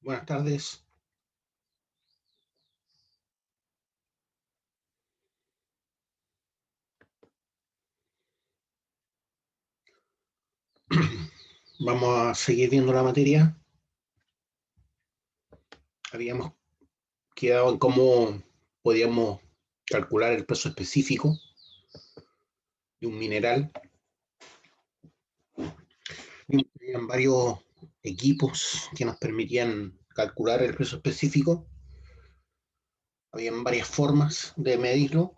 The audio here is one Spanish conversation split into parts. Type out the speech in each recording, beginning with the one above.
Buenas tardes. Vamos a seguir viendo la materia. Habíamos quedado en cómo podíamos calcular el peso específico de un mineral. Habían varios equipos que nos permitían calcular el peso específico. Habían varias formas de medirlo.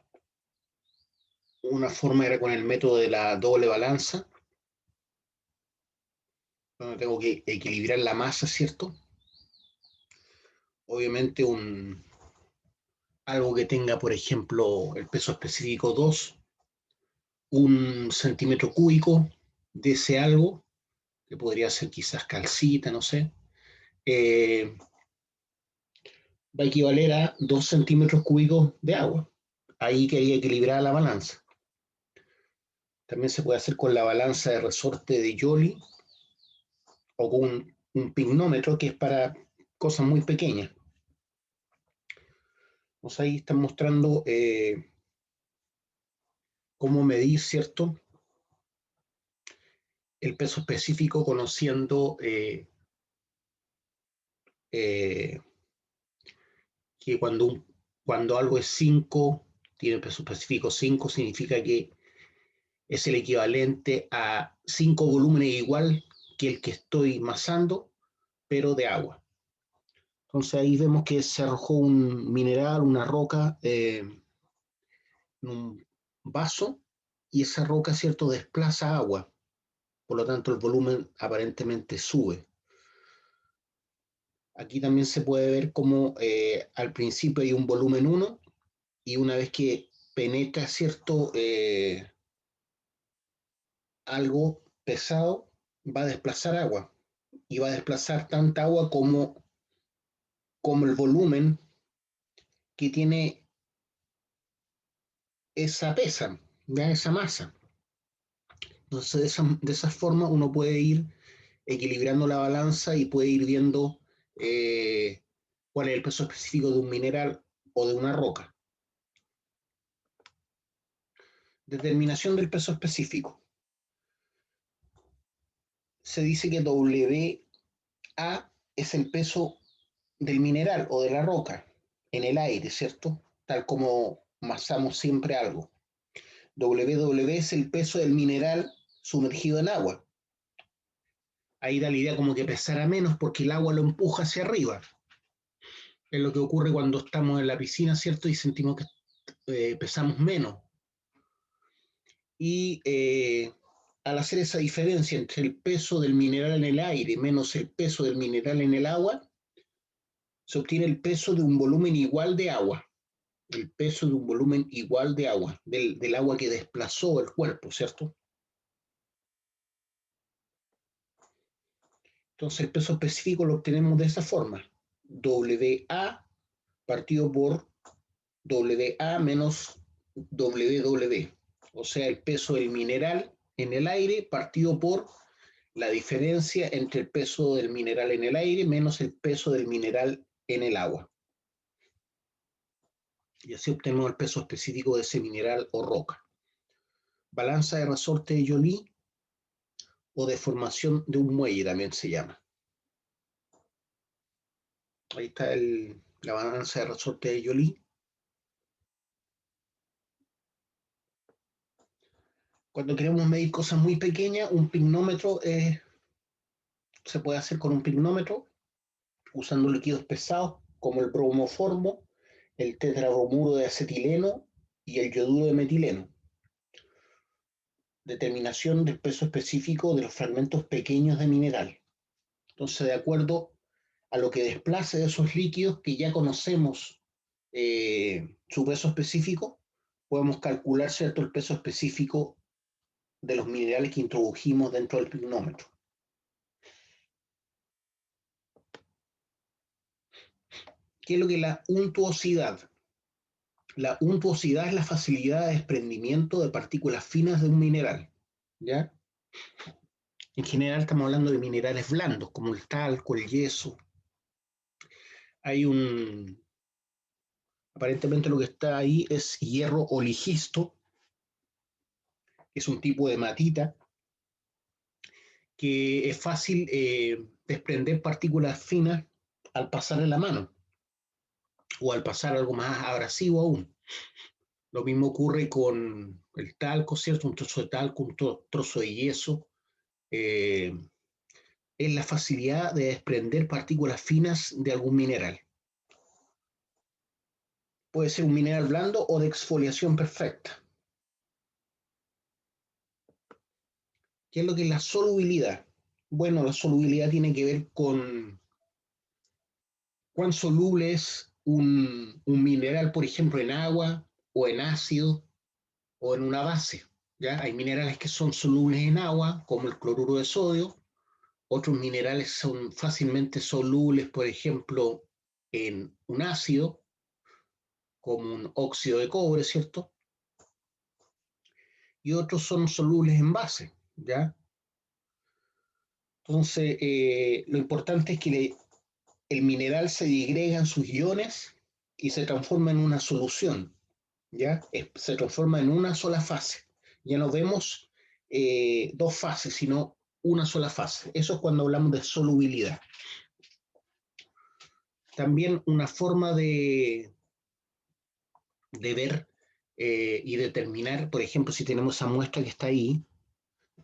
Una forma era con el método de la doble balanza, donde tengo que equilibrar la masa, ¿cierto? Obviamente algo que tenga, por ejemplo, el peso específico 2, 1 centímetro cúbico de ese algo, que podría ser quizás calcita, no sé, va a equivaler a 2 centímetros cúbicos de agua. Ahí quería equilibrar la balanza. También se puede hacer con la balanza de resorte de Joule o con un pignómetro, que es para cosas muy pequeñas. Entonces ahí están mostrando cómo medir, ¿cierto?, el peso específico conociendo que cuando algo es 5, tiene peso específico 5, significa que es el equivalente a 5 volúmenes igual que el que estoy masando, pero de agua. Entonces ahí vemos que se arrojó un mineral, una roca, en un vaso, y esa roca, ¿cierto?, desplaza agua. Por lo tanto, el volumen aparentemente sube. Aquí también se puede ver cómo al principio hay un volumen 1, y una vez que penetra, ¿cierto?, algo pesado, va a desplazar agua, y va a desplazar tanta agua como el volumen que tiene esa pesa, ¿ya?, esa masa. Entonces, de esa forma uno puede ir equilibrando la balanza y puede ir viendo cuál es el peso específico de un mineral o de una roca. Determinación del peso específico. Se dice que WA es el peso del mineral o de la roca en el aire, ¿cierto? Tal como masamos siempre algo. WW es el peso del mineral sumergido en agua. Ahí da la idea como que pesara menos porque el agua lo empuja hacia arriba. Es lo que ocurre cuando estamos en la piscina, ¿cierto? Y sentimos que pesamos menos. Y al hacer esa diferencia entre el peso del mineral en el aire menos el peso del mineral en el agua, se obtiene el peso de un volumen igual de agua. El peso de un volumen igual de agua, del agua que desplazó el cuerpo, ¿cierto? Entonces el peso específico lo obtenemos de esa forma. WA partido por WA menos WW. O sea, el peso del mineral en el aire partido por la diferencia entre el peso del mineral en el aire menos el peso del mineral en el agua. Y así obtenemos el peso específico de ese mineral o roca. Balanza de resorte de Joule o deformación de un muelle también se llama. Ahí está la balanza de resorte de Joule. Cuando queremos medir cosas muy pequeñas, un pignómetro se puede hacer con un pignómetro usando líquidos pesados como el bromoformo, el tetrabromuro de acetileno y el yoduro de metileno. Determinación del peso específico de los fragmentos pequeños de mineral. Entonces, de acuerdo a lo que desplace de esos líquidos que ya conocemos su peso específico, podemos calcular, ¿cierto?, el peso específico de los minerales que introdujimos dentro del pignómetro. ¿Qué es lo que es la untuosidad? La untuosidad es la facilidad de desprendimiento de partículas finas de un mineral, ¿ya? En general estamos hablando de minerales blandos, como el talco, el yeso. Hay aparentemente lo que está ahí es hierro oligisto, que es un tipo de matita, que es fácil desprender partículas finas al pasar en la mano o al pasar algo más abrasivo aún. Lo mismo ocurre con el talco, ¿cierto? Un trozo de talco, un trozo de yeso. Eh, es la facilidad de desprender partículas finas de algún mineral. Puede ser un mineral blando o de exfoliación perfecta. ¿Qué es lo que es la solubilidad? Bueno, la solubilidad tiene que ver con cuán soluble es un mineral, por ejemplo, en agua o en ácido o en una base. ¿Ya? Hay minerales que son solubles en agua, como el cloruro de sodio. Otros minerales son fácilmente solubles, por ejemplo, en un ácido, como un óxido de cobre, ¿cierto? Y otros son solubles en base, ¿ya? Entonces, lo importante es que el mineral se digrega en sus iones y se transforma en una solución, ¿ya? Se transforma en una sola fase. Ya no vemos dos fases, sino una sola fase. Eso es cuando hablamos de solubilidad. También una forma de ver y determinar, por ejemplo, si tenemos esa muestra que está ahí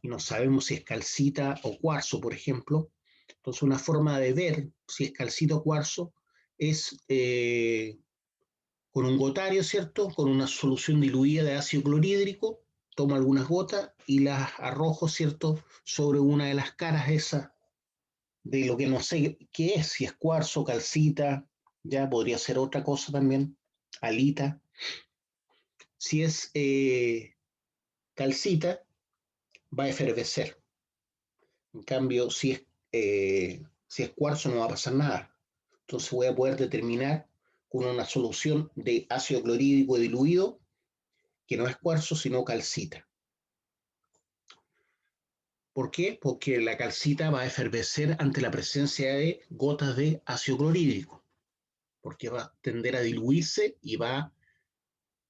y no sabemos si es calcita o cuarzo, por ejemplo. Entonces, una forma de ver si es calcita o cuarzo es con un gotario, ¿cierto? Con una solución diluida de ácido clorhídrico, tomo algunas gotas y las arrojo, ¿cierto? Sobre una de las caras esas de lo que no sé qué es, si es cuarzo, calcita, ya podría ser otra cosa también, alita. Si es calcita, va a efervecer. En cambio, si es cuarzo, no va a pasar nada. Entonces voy a poder determinar con una solución de ácido clorhídrico diluido que no es cuarzo, sino calcita. ¿Por qué? Porque la calcita va a efervecer ante la presencia de gotas de ácido clorhídrico, porque va a tender a diluirse y va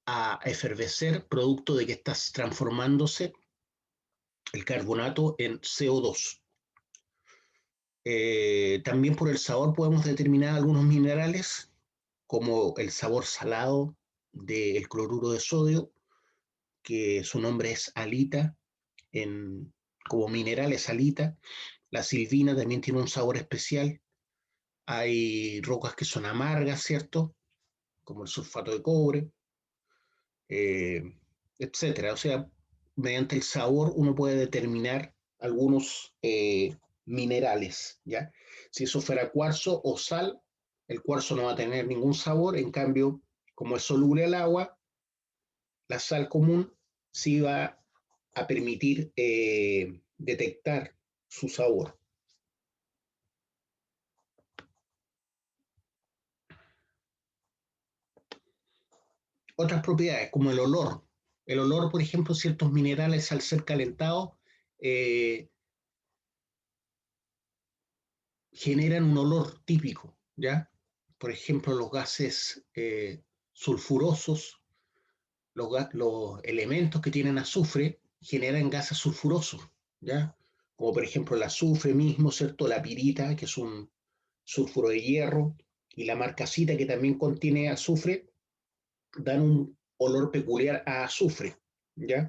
a efervecer producto de que está transformándose el carbonato en CO2. También por el sabor podemos determinar algunos minerales, como el sabor salado del cloruro de sodio, que su nombre es halita, como mineral es halita. La silvina también tiene un sabor especial. Hay rocas que son amargas, ¿cierto? Como el sulfato de cobre, eh, etcétera. O sea, mediante el sabor uno puede determinar algunos minerales, ¿ya? Si eso fuera cuarzo o sal, el cuarzo no va a tener ningún sabor, en cambio, como es soluble al agua, la sal común sí va a permitir detectar su sabor. Otras propiedades, como el olor. El olor, por ejemplo, ciertos minerales al ser calentados eh, generan un olor típico, ¿ya? Por ejemplo, los gases sulfurosos, los elementos que tienen azufre generan gases sulfurosos, ¿ya? Como por ejemplo el azufre mismo, ¿cierto? La pirita, que es un sulfuro de hierro, y la marcasita, que también contiene azufre, dan un olor peculiar a azufre, ¿ya?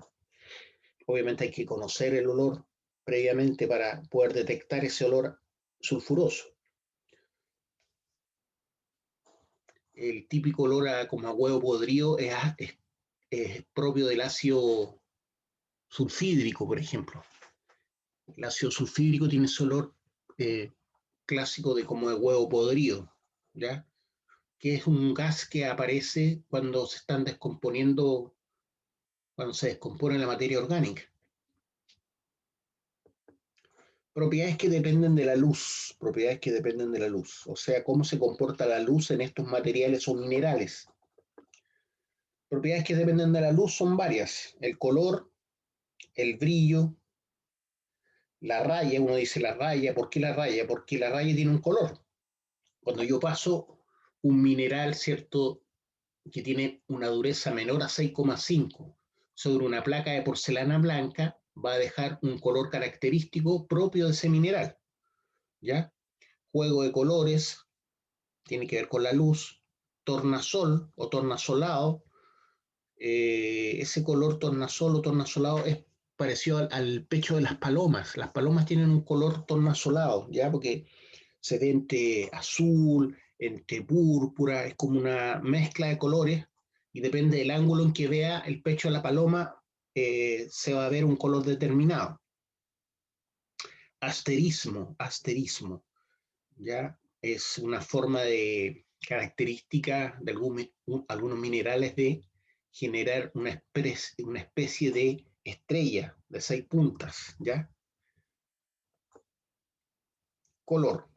Obviamente hay que conocer el olor previamente para poder detectar ese olor sulfuroso. El típico olor como a huevo podrido es propio del ácido sulfídrico, por ejemplo. El ácido sulfídrico tiene ese olor eh, clásico de como de huevo podrido, ¿ya? Que es un gas que aparece cuando se están descomponiendo, cuando se descompone la materia orgánica. Propiedades que dependen de la luz, propiedades que dependen de la luz, o sea, cómo se comporta la luz en estos materiales o minerales. Propiedades que dependen de la luz son varias: el color, el brillo, la raya, uno dice la raya, ¿por qué la raya? Porque la raya tiene un color. Cuando yo paso un mineral, ¿cierto?, que tiene una dureza menor a 6,5 sobre una placa de porcelana blanca, va a dejar un color característico propio de ese mineral, ¿ya? Juego de colores, tiene que ver con la luz, tornasol o tornasolado, ese color tornasol o tornasolado es parecido al pecho de las palomas. Las palomas tienen un color tornasolado, ¿ya? Porque se ve entre azul, entre púrpura, es como una mezcla de colores y depende del ángulo en que vea el pecho de la paloma, se va a ver un color determinado. Asterismo, ¿ya? Es una forma de característica de algunos minerales de generar una especie de estrella de 6 puntas, ¿ya? Color.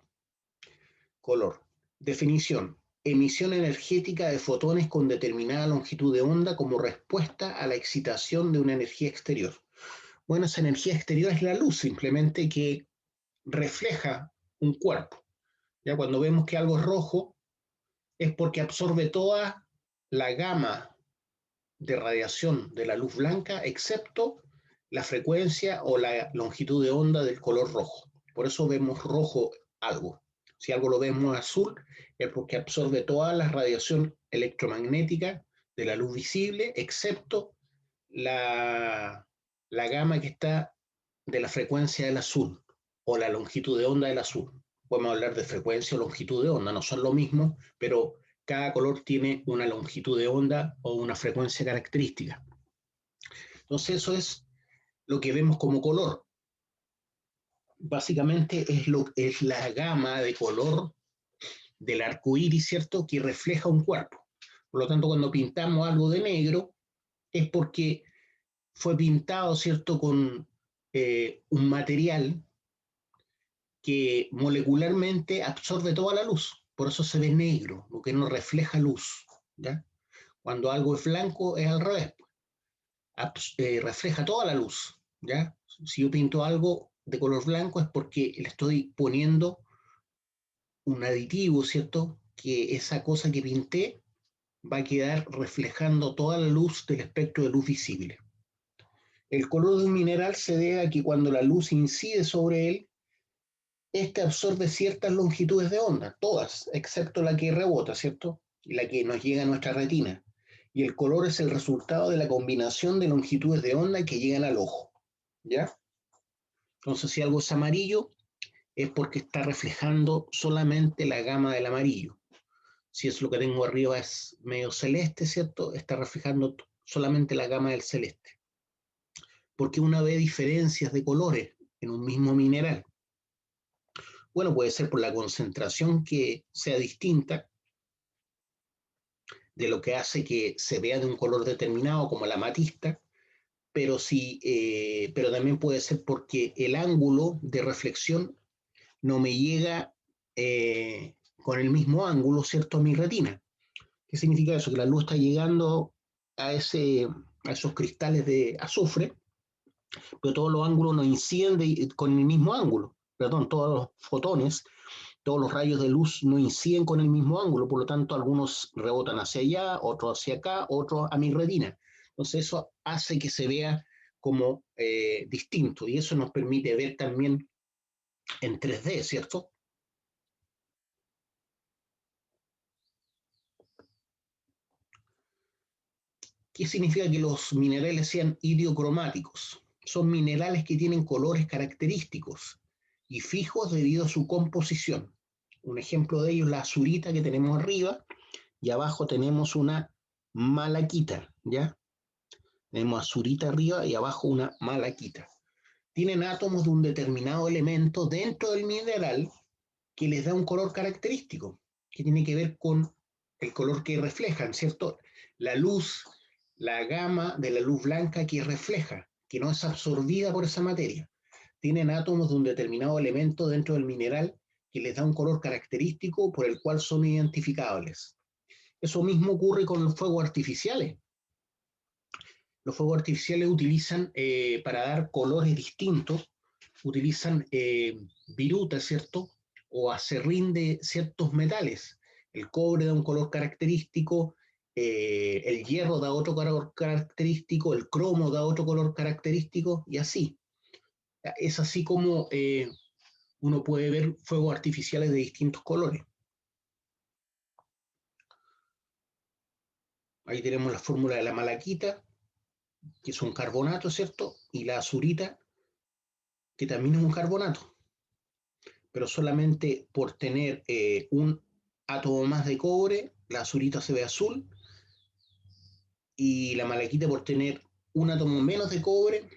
Color. Definición. Emisión energética de fotones con determinada longitud de onda como respuesta a la excitación de una energía exterior. Bueno, esa energía exterior es la luz, simplemente que refleja un cuerpo. Ya cuando vemos que algo es rojo, es porque absorbe toda la gama de radiación de la luz blanca, excepto la frecuencia o la longitud de onda del color rojo. Por eso vemos rojo algo. Si algo lo vemos azul, es porque absorbe toda la radiación electromagnética de la luz visible, excepto la gama que está de la frecuencia del azul o la longitud de onda del azul. Podemos hablar de frecuencia o longitud de onda, no son lo mismo, pero cada color tiene una longitud de onda o una frecuencia característica. Entonces eso es lo que vemos como color. Básicamente es la gama de color del arco iris, ¿cierto?, que refleja un cuerpo. Por lo tanto, cuando pintamos algo de negro, es porque fue pintado, ¿cierto?, con un material que molecularmente absorbe toda la luz. Por eso se ve negro, porque no refleja luz, ¿ya? Cuando algo es blanco, es al revés. Refleja toda la luz, ¿ya? Si yo pinto algo de color blanco es porque le estoy poniendo un aditivo, ¿cierto?, que esa cosa que pinté va a quedar reflejando toda la luz del espectro de luz visible. El color de un mineral se debe a que cuando la luz incide sobre él, este absorbe ciertas longitudes de onda, todas, excepto la que rebota, ¿cierto?, y la que nos llega a nuestra retina. Y el color es el resultado de la combinación de longitudes de onda que llegan al ojo, ¿ya? Entonces, si algo es amarillo, es porque está reflejando solamente la gama del amarillo. Si es lo que tengo arriba es medio celeste, ¿cierto?, está reflejando solamente la gama del celeste. Porque una ve diferencias de colores en un mismo mineral. Bueno, puede ser por la concentración que sea distinta, de lo que hace que se vea de un color determinado, como la amatista, pero también puede ser porque el ángulo de reflexión no me llega con el mismo ángulo, ¿cierto?, a mi retina. ¿Qué significa eso? Que la luz está llegando a esos cristales de azufre, pero todos los ángulos no inciden con el mismo ángulo. Perdón, todos los fotones, todos los rayos de luz no inciden con el mismo ángulo, por lo tanto algunos rebotan hacia allá, otros hacia acá, otros a mi retina. Entonces eso hace que se vea como distinto y eso nos permite ver también en 3D, ¿cierto? ¿Qué significa que los minerales sean ideocromáticos? Son minerales que tienen colores característicos y fijos debido a su composición. Un ejemplo de ello es la azurita que tenemos arriba y abajo tenemos una malaquita, ¿ya? Tenemos azurita arriba y abajo una malaquita. Tienen átomos de un determinado elemento dentro del mineral que les da un color característico, que tiene que ver con el color que reflejan, ¿cierto? La luz, la gama de la luz blanca que refleja, que no es absorbida por esa materia. Tienen átomos de un determinado elemento dentro del mineral que les da un color característico por el cual son identificables. Eso mismo ocurre con los fuegos artificiales. Los fuegos artificiales utilizan para dar colores distintos utilizan viruta, ¿cierto? O acerrín de ciertos metales. El cobre da un color característico, el hierro da otro color característico, el cromo da otro color característico, y así. Es así como uno puede ver fuegos artificiales de distintos colores. Ahí tenemos la fórmula de la malaquita, que es un carbonato, ¿cierto? Y la azurita, que también es un carbonato, pero solamente por tener un átomo más de cobre, la azurita se ve azul, y la malaquita por tener un átomo menos de cobre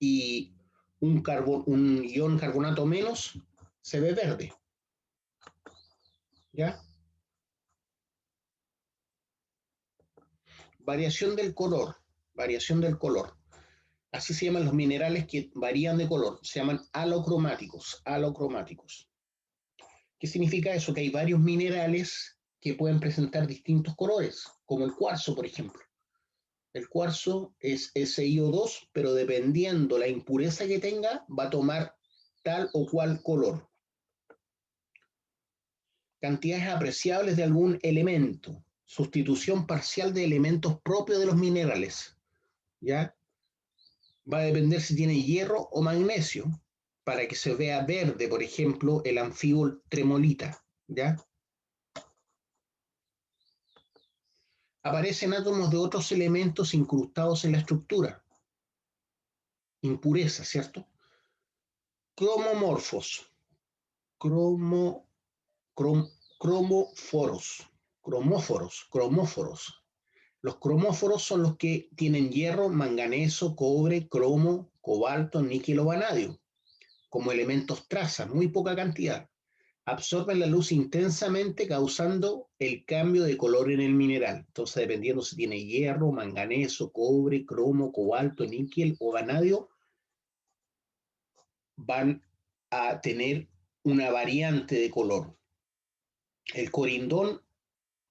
y un ion carbonato menos, se ve verde. ¿Ya? Variación del color, variación del color. Así se llaman los minerales que varían de color, se llaman alocromáticos, alocromáticos. ¿Qué significa eso? Que hay varios minerales que pueden presentar distintos colores, como el cuarzo, por ejemplo. El cuarzo es SiO2, pero dependiendo la impureza que tenga, va a tomar tal o cual color. Cantidades apreciables de algún elemento, sustitución parcial de elementos propios de los minerales, ¿ya? Va a depender si tiene hierro o magnesio, para que se vea verde, por ejemplo, el anfibol tremolita, ¿ya? Aparecen átomos de otros elementos incrustados en la estructura, impurezas, ¿cierto? Cromomorfos, cromo, crom, cromóforos. Los cromóforos son los que tienen hierro, manganeso, cobre, cromo, cobalto, níquel o vanadio, como elementos traza, muy poca cantidad. Absorben la luz intensamente, causando el cambio de color en el mineral. Entonces, dependiendo si tiene hierro, manganeso, cobre, cromo, cobalto, níquel o vanadio, van a tener una variante de color. El corindón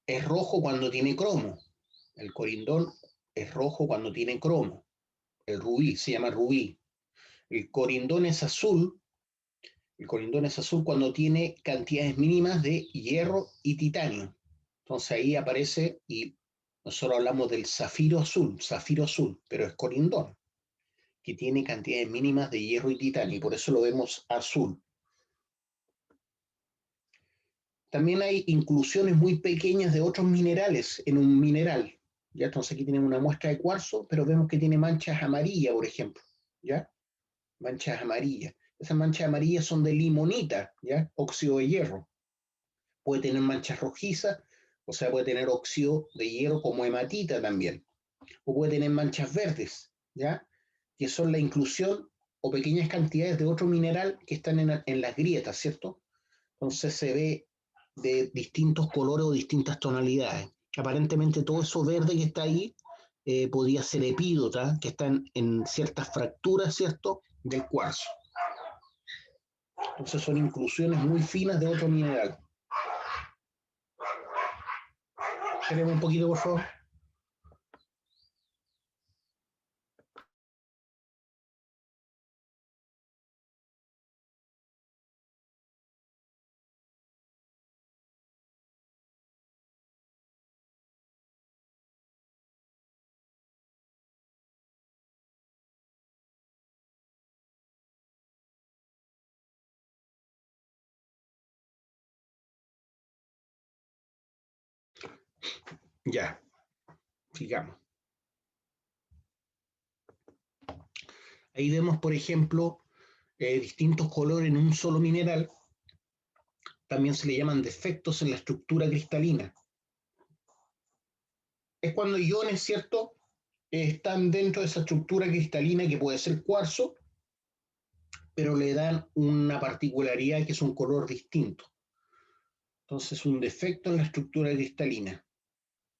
es rojo cuando tiene cromo. El corindón es rojo cuando tiene cromo. El rubí se llama rubí. El corindón es azul. El corindón es azul cuando tiene cantidades mínimas de hierro y titanio. Entonces ahí aparece, y nosotros hablamos del zafiro azul, pero es corindón, que tiene cantidades mínimas de hierro y titanio, y por eso lo vemos azul. También hay inclusiones muy pequeñas de otros minerales en un mineral. ¿Ya? Entonces aquí tenemos una muestra de cuarzo, pero vemos que tiene manchas amarillas, por ejemplo. ¿Ya? Manchas amarillas. Esas manchas amarillas son de limonita, ¿ya? Óxido de hierro. Puede tener manchas rojizas, o sea, puede tener óxido de hierro como hematita también. O puede tener manchas verdes, ¿ya? Que son la inclusión o pequeñas cantidades de otro mineral que están en las grietas, ¿cierto? Entonces se ve de distintos colores o distintas tonalidades. Aparentemente todo eso verde que está ahí podría ser epídota, que están en ciertas fracturas, ¿cierto?, del cuarzo. Entonces son inclusiones muy finas de otro mineral. Tenemos un poquito, por favor. Ya, sigamos. Ahí vemos, por ejemplo, distintos colores en un solo mineral. También se le llaman defectos en la estructura cristalina. Es cuando iones, ¿cierto?, están dentro de esa estructura cristalina que puede ser cuarzo, pero le dan una particularidad que es un color distinto. Entonces, un defecto en la estructura cristalina.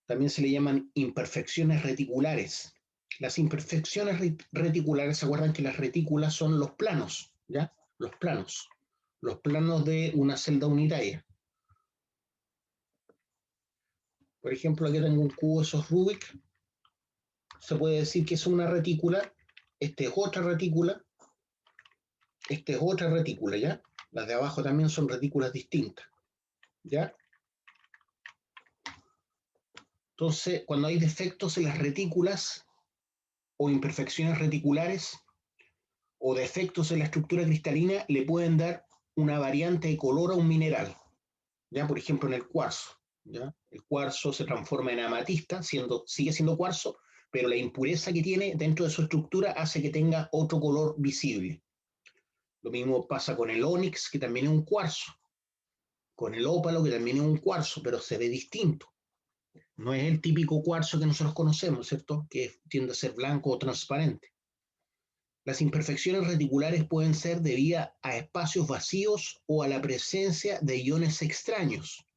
También se le llaman imperfecciones reticulares. Las imperfecciones reticulares, ¿se acuerdan que las retículas son los planos? ¿Ya? Los planos de una celda unitaria. Por ejemplo, aquí tengo un cubo de esos Rubik. Se puede decir que es una retícula. Este es otra retícula. Esta es otra retícula, ¿ya? Las de abajo también son retículas distintas, ¿ya? Entonces, cuando hay defectos en las retículas o imperfecciones reticulares o defectos en la estructura cristalina, le pueden dar una variante de color a un mineral, ¿ya? Por ejemplo, en el cuarzo, ¿ya? El cuarzo se transforma en amatista, sigue siendo cuarzo, pero la impureza que tiene dentro de su estructura hace que tenga otro color visible. Lo mismo pasa con el ónix, que también es un cuarzo, con el ópalo, que también es un cuarzo, pero se ve distinto. No es el típico cuarzo que nosotros conocemos, ¿cierto? Que tiende a ser blanco o transparente. Las imperfecciones reticulares pueden ser debidas a espacios vacíos o a la presencia de iones extraños,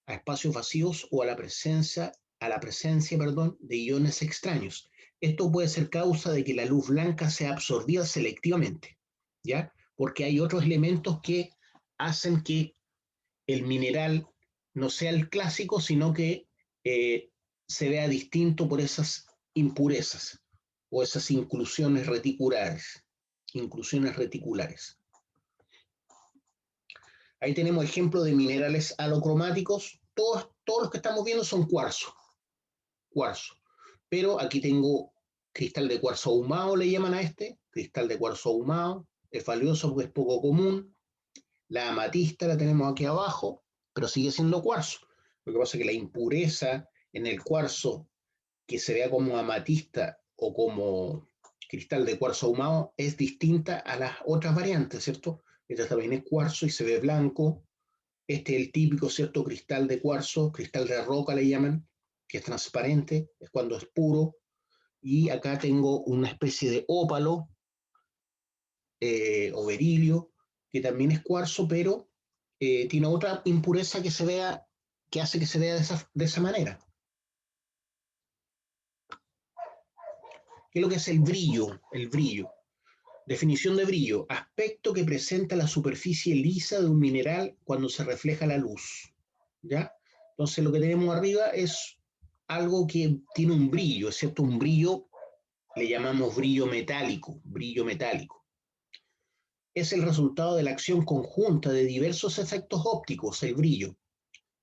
a espacios vacíos o a la presencia, perdón, de iones extraños. Esto puede ser causa de que la luz blanca sea absorbida selectivamente, ¿ya? Porque hay otros elementos que hacen que el mineral no sea el clásico, sino que eh, se vea distinto por esas impurezas o esas inclusiones reticulares. Inclusiones reticulares. Ahí tenemos ejemplos de minerales halocromáticos. Todos los que estamos viendo son cuarzo. Cuarzo. Pero aquí tengo cristal de cuarzo ahumado, le llaman a este. Cristal de cuarzo ahumado. Es valioso porque es poco común. La amatista la tenemos aquí abajo, pero sigue siendo cuarzo. Lo que pasa es que la impureza en el cuarzo, que se vea como amatista o como cristal de cuarzo ahumado, es distinta a las otras variantes, ¿cierto? Este también es cuarzo y se ve blanco. Este es el típico, ¿cierto? Cristal de cuarzo, cristal de roca le llaman, que es transparente, es cuando es puro. Y acá tengo una especie de ópalo o berilio, que también es cuarzo, pero tiene otra impureza que se vea, que hace que se vea de esa manera. ¿Qué es lo que es el brillo? El brillo. Definición de brillo: aspecto que presenta la superficie lisa de un mineral cuando se refleja la luz. ¿Ya? Entonces lo que tenemos arriba es algo que tiene un brillo, ¿cierto? Un brillo, le llamamos brillo metálico, brillo metálico. Es el resultado de la acción conjunta de diversos efectos ópticos, el brillo,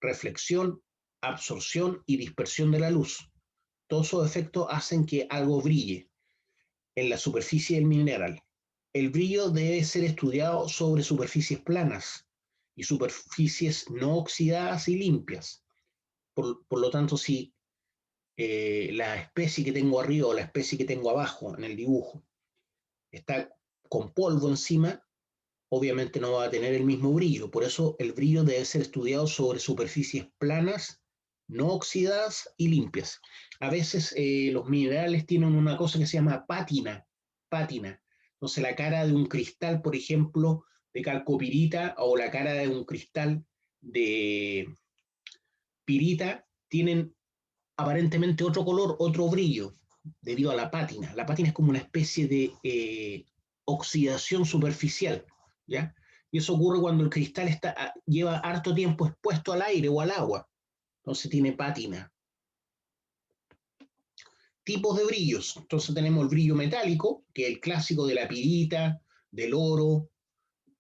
reflexión, absorción y dispersión de la luz. Todos esos efectos hacen que algo brille en la superficie del mineral. El brillo debe ser estudiado sobre superficies planas y superficies no oxidadas y limpias. Por lo tanto, si la especie que tengo arriba o la especie que tengo abajo en el dibujo está con polvo encima, obviamente no va a tener el mismo brillo. Por eso el brillo debe ser estudiado sobre superficies planas, no oxidadas y limpias. A veces los minerales tienen una cosa que se llama pátina, pátina. Entonces la cara de un cristal, por ejemplo, de calcopirita o la cara de un cristal de pirita tienen aparentemente otro color, otro brillo, debido a la pátina. La pátina es como una especie de oxidación superficial, ¿ya? Y eso ocurre cuando el cristal lleva harto tiempo expuesto al aire o al agua. Entonces tiene pátina. Tipos de brillos. Entonces tenemos el brillo metálico, que es el clásico de la pirita, del oro,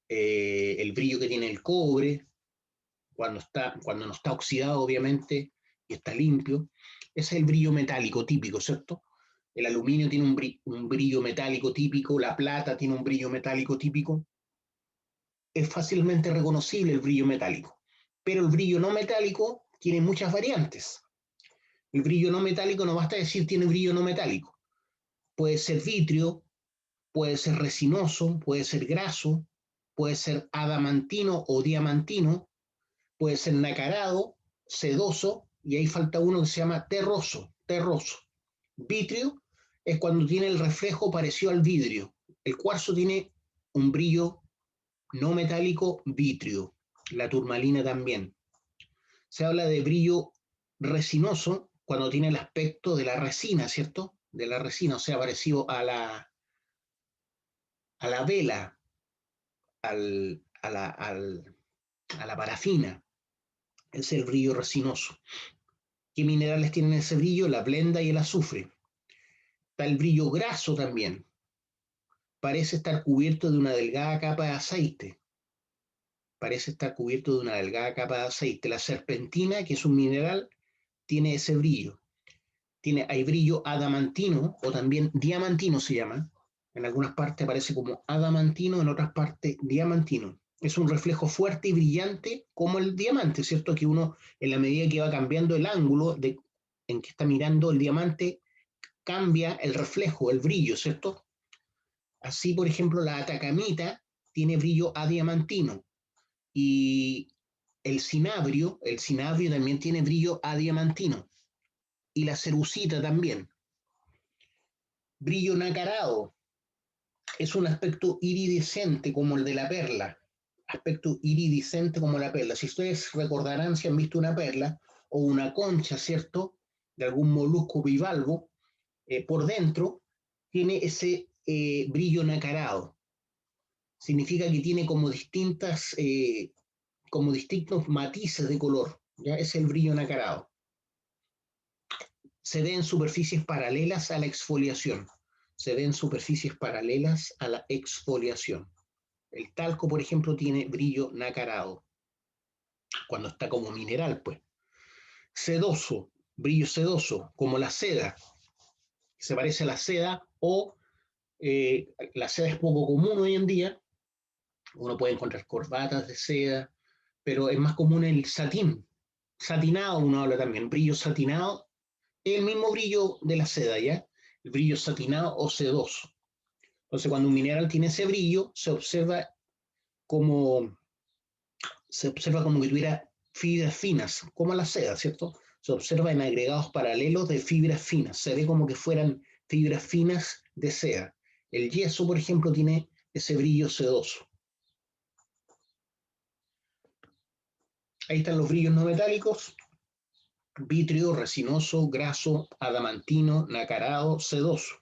el brillo que tiene el cobre, cuando no está oxidado, obviamente, y está limpio. Ese es el brillo metálico típico, ¿cierto? El aluminio tiene un brillo metálico típico, la plata tiene un brillo metálico típico. Es fácilmente reconocible el brillo metálico. Pero el brillo no metálico tiene muchas variantes. El brillo no metálico no basta decir tiene brillo no metálico. Puede ser vitrio, puede ser resinoso, puede ser graso, puede ser adamantino o diamantino, puede ser nacarado, sedoso, y ahí falta uno que se llama terroso, terroso. Vitrio es cuando tiene el reflejo parecido al vidrio. El cuarzo tiene un brillo no metálico vitrio, la turmalina también. Se habla de brillo resinoso cuando tiene el aspecto de la resina, ¿cierto? De la resina, o sea, parecido a la vela, al, a, la, al, a la parafina. Es el brillo resinoso. ¿Qué minerales tienen ese brillo? La blenda y el azufre. Está el brillo graso también. parece estar cubierto de una delgada capa de aceite. Parece estar cubierto de una delgada capa de aceite. La serpentina, que es un mineral, tiene ese brillo. Hay brillo adamantino o también diamantino se llama. En algunas partes aparece como adamantino, en otras partes diamantino. Es un reflejo fuerte y brillante como el diamante, ¿cierto? Que uno, en la medida que va cambiando el ángulo en que está mirando el diamante, cambia el reflejo, el brillo, ¿cierto? Así, por ejemplo, la atacamita tiene brillo adiamantino y el cinabrio también tiene brillo adiamantino y la cerucita también. Brillo nacarado es un aspecto iridiscente como el de la perla, aspecto iridiscente como la perla. Si ustedes recordarán si han visto una perla o una concha, ¿cierto? De algún molusco bivalvo, por dentro tiene ese brillo nacarado. Significa que tiene como distintos matices de color. ¿Ya? Es el brillo nacarado. Se ve en superficies paralelas a la exfoliación. Se ve en superficies paralelas a la exfoliación. El talco, por ejemplo, tiene brillo nacarado, cuando está como mineral, pues. Sedoso, brillo sedoso, como la seda, se parece a la seda, o la seda es poco común hoy en día. Uno puede encontrar corbatas de seda, pero es más común el satín. Satinado uno habla también, brillo satinado, el mismo brillo de la seda, ¿ya? El brillo satinado o sedoso. Entonces, cuando un mineral tiene ese brillo, como, se observa como que tuviera fibras finas, como la seda, ¿cierto? Se observa en agregados paralelos de fibras finas, se ve como que fueran fibras finas de seda. El yeso, por ejemplo, tiene ese brillo sedoso. Ahí están los brillos no metálicos: vítreo, resinoso, graso, adamantino, nacarado, sedoso.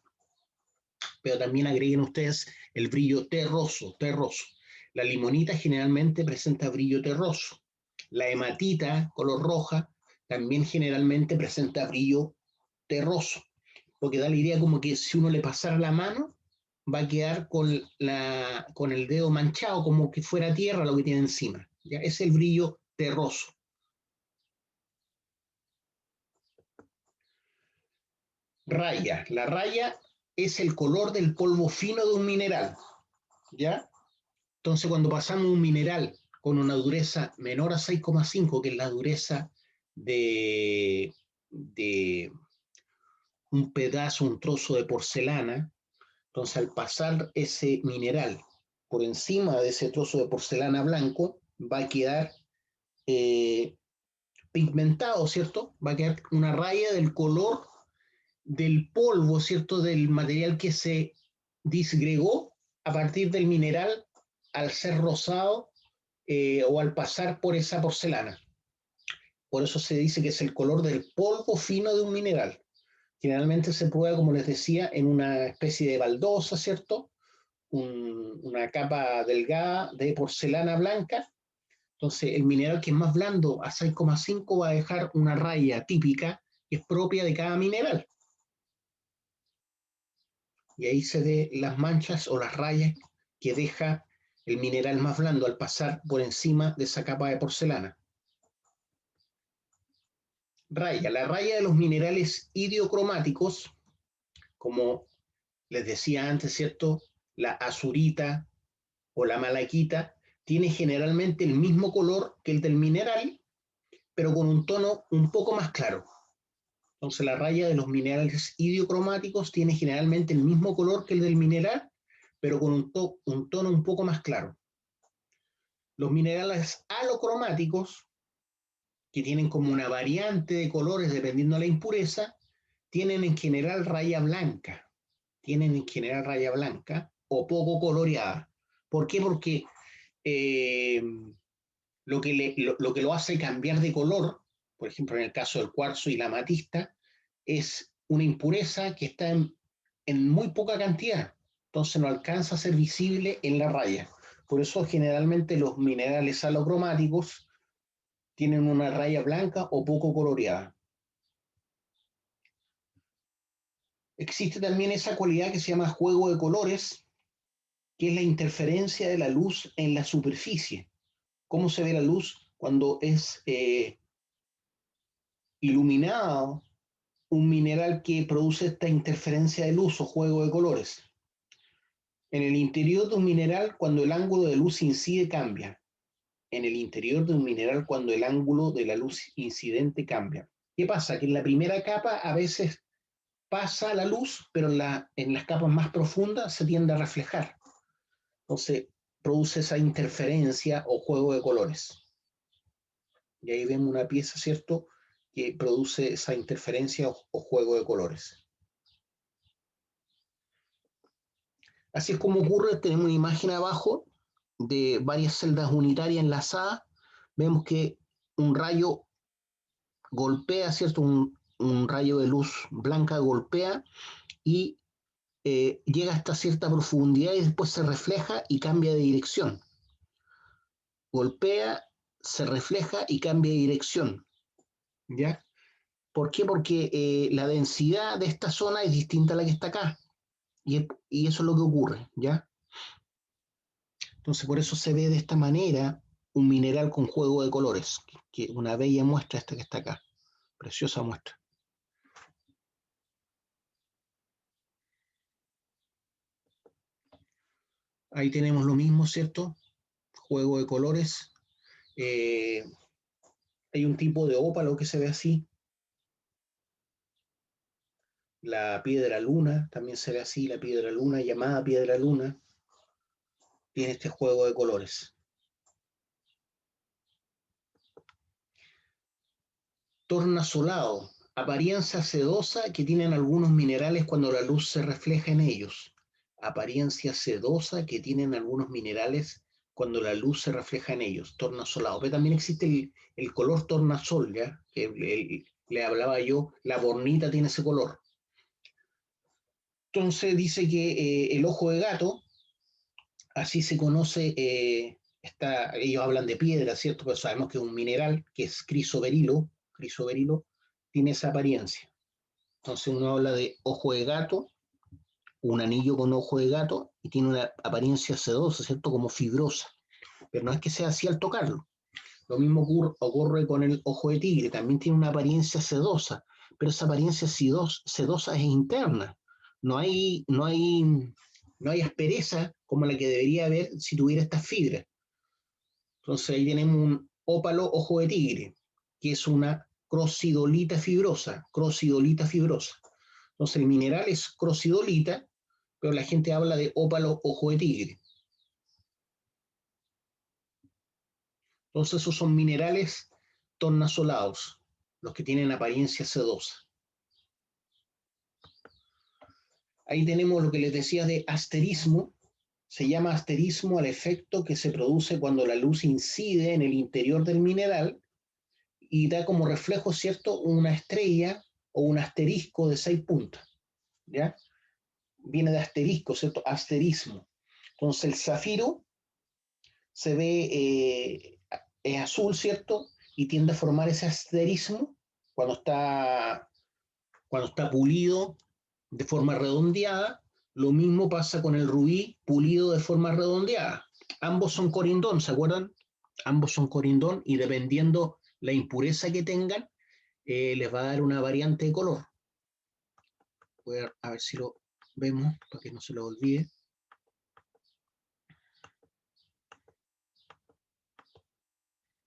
Pero también agreguen ustedes el brillo terroso, terroso. La limonita generalmente presenta brillo terroso. La hematita, color roja, también generalmente presenta brillo terroso, porque da la idea como que si uno le pasara la mano, va a quedar con el dedo manchado, como que fuera tierra lo que tiene encima. ¿Ya? Es el brillo terroso. Raya. La raya es el color del polvo fino de un mineral. ¿Ya? Entonces, cuando pasamos un mineral con una dureza menor a 6,5, que es la dureza de un pedazo, un trozo de porcelana, entonces al pasar ese mineral por encima de ese trozo de porcelana blanco, va a quedar eh, pigmentado, ¿cierto? Va a quedar una raya del color del polvo, ¿cierto? Del material que se disgregó a partir del mineral al ser rosado o al pasar por esa porcelana. Por eso se dice que es el color del polvo fino de un mineral. Generalmente se prueba, como les decía, en una especie de baldosa, ¿cierto? Una capa delgada de porcelana blanca. Entonces, el mineral que es más blando a 6,5 va a dejar una raya típica que es propia de cada mineral. Y ahí se ve las manchas o las rayas que deja el mineral más blando al pasar por encima de esa capa de porcelana. Raya. La raya de los minerales idiocromáticos, como les decía antes, ¿cierto? La azurita o la malaquita tiene generalmente el mismo color que el del mineral, pero con un tono un poco más claro. Entonces la raya de los minerales idiocromáticos tiene generalmente el mismo color que el del mineral, pero con un tono un poco más claro. Los minerales halocromáticos, que tienen como una variante de colores dependiendo de la impureza, tienen en general raya blanca. Tienen en general raya blanca o poco coloreada. ¿Por qué? Porque eh, lo que lo hace cambiar de color, por ejemplo en el caso del cuarzo y la amatista, es una impureza que está en muy poca cantidad, entonces no alcanza a ser visible en la raya. Por eso generalmente los minerales halocromáticos tienen una raya blanca o poco coloreada. Existe también esa cualidad que se llama juego de colores, que es la interferencia de la luz en la superficie. ¿Cómo se ve la luz cuando es iluminado un mineral que produce esta interferencia de luz o juego de colores? En el interior de un mineral, cuando el ángulo de luz incide, cambia. En el interior de un mineral, cuando el ángulo de la luz incidente cambia. ¿Qué pasa? Que en la primera capa a veces pasa la luz, pero en las capas más profundas se tiende a reflejar. Entonces, produce esa interferencia o juego de colores. Y ahí vemos una pieza, ¿cierto?, que produce esa interferencia o juego de colores. Así es como ocurre. Tenemos una imagen abajo de varias celdas unitarias enlazadas. Vemos que un rayo golpea, ¿cierto? Un rayo de luz blanca golpea y llega hasta cierta profundidad y después se refleja y cambia de dirección. Golpea, se refleja y cambia de dirección. ¿Ya? ¿Por qué? Porque la densidad de esta zona es distinta a la que está acá. Y eso es lo que ocurre, ¿ya? Entonces, por eso se ve de esta manera un mineral con juego de colores, que una bella muestra esta que está acá. Preciosa muestra. Ahí tenemos lo mismo, ¿cierto? Juego de colores. Hay un tipo de ópalo que se ve así. La piedra luna también se ve así. La piedra luna, llamada piedra luna, tiene este juego de colores. Tornasolado, apariencia sedosa que tienen algunos minerales cuando la luz se refleja en ellos. Apariencia sedosa que tienen algunos minerales cuando la luz se refleja en ellos. Tornasolado. Pero también existe el color tornasol, ¿ya? Que le hablaba yo, la bornita tiene ese color. Entonces dice que el ojo de gato, así se conoce, ellos hablan de piedra, ¿cierto? Pero sabemos que es un mineral, que es crisoberilo, tiene esa apariencia. Entonces uno habla de ojo de gato, un anillo con ojo de gato, y tiene una apariencia sedosa, ¿cierto? Como fibrosa. Pero no es que sea así al tocarlo. Lo mismo ocurre con el ojo de tigre, también tiene una apariencia sedosa, pero esa apariencia sedosa es interna. No hay, no hay, no hay aspereza como la que debería haber si tuviera estas fibras. Entonces ahí tenemos un ópalo ojo de tigre, que es una crocidolita fibrosa, Entonces el mineral es crocidolita, pero la gente habla de ópalo ojo de tigre. Entonces esos son minerales tornasolados, los que tienen apariencia sedosa. Ahí tenemos lo que les decía de asterismo. Se llama asterismo al efecto que se produce cuando la luz incide en el interior del mineral y da como reflejo, ¿cierto?, una estrella o un asterisco de 6 puntas. ¿Ya? Viene de asterisco, ¿cierto? Asterismo. Entonces el zafiro se ve, es azul, ¿cierto? Y tiende a formar ese asterismo cuando está, cuando está pulido de forma redondeada. Lo mismo pasa con el rubí pulido de forma redondeada. Ambos son corindón, ¿se acuerdan? Ambos son corindón y dependiendo la impureza que tengan, les va a dar una variante de color. Voy a ver si lo vemos para que no se lo olvide.